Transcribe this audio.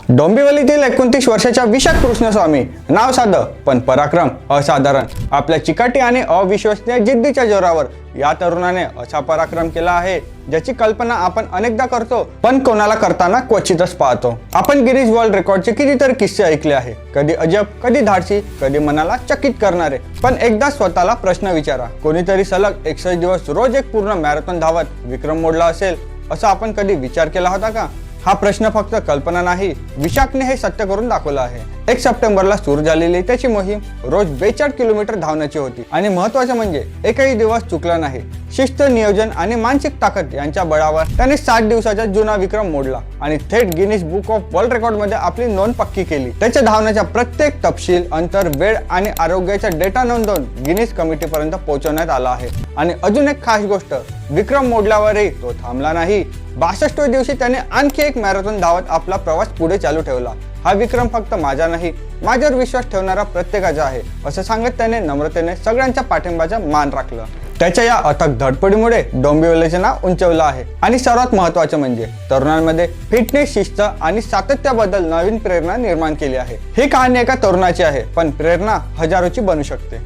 डोंबिवलीतील 29 वर्षाच्या विशाख कृष्णस्वामी, नाव साधं पण पराक्रम असाधारण। आपल्या चिकाटी आणि अविश्वसनीय जिद्दीच्या जोरावर या तरुणाने असा पराक्रम केला आहे ज्याची कल्पना आपण अनेकदा करतो पण कोणाला करताना क्वचितच पाहतो। आपण गिनीज वर्ल्ड रेकॉर्डचे कितीतरी किस्से ऐकले आहे, कधी अजब, कधी धाडसी, कधी मनाला चकित करणारे। पण एकदा स्वतःला प्रश्न विचारा, कोणीतरी सलग 61 दिवस रोज एक पूर्ण मॅरेथॉन धावत विक्रम मोडला असेल असं आपण कधी विचार केला होता का? हा प्रश्न फक्त कल्पना नाही, विशाखने हे सत्य करून दाखवलं आहे। 1 सप्टेंबरला सुरू झालेली त्याची मोहीम रोज 42 किलोमीटर धावण्याची होती आणि महत्त्वाचं म्हणजे एकही दिवस चुकला नाही। शिस्त, नियोजन आणि मानसिक ताकद यांच्या बळावर त्याने 60 दिवसाचा जुना विक्रम मोडला आणि थेट Guinness book of world record मध्ये आपली नोंद पक्की केली। त्याच्या धावण्याचा प्रत्येक तपशील, अंतर, वेळ आणि आरोग्याचा डेटा नोंदवून गिनीज कमिटी पर्यंत पोहोचवण्यात आला आहे। आणि अजून एक खास गोष्ट, विक्रम मोडल्यावरही तो थांबला नाही। 62व्या दिवशी त्याने आणखी एक मॅरेथॉन धावत आपला प्रवास पुढे चालू ठेवला। हा विक्रम फक्त माझा नाही, माझ्यावर विश्वास ठेवणारा प्रत्येकाचा आहे असं सांगत त्याने नम्रतेने सगळ्यांच्या पाठिंबाचा मान राखला। त्याच्या या अथक धडपडीमुळे डोंबिवलीचे नाव उंचावलं आहे आणि सर्वात महत्त्वाचं म्हणजे तरुणांमध्ये फिटनेस, शिस्त आणि सातत्याबद्दल नवीन प्रेरणा निर्माण केली आहे। ही कहाणी एका तरुणाची आहे पण प्रेरणा हजारोची बनू शकते।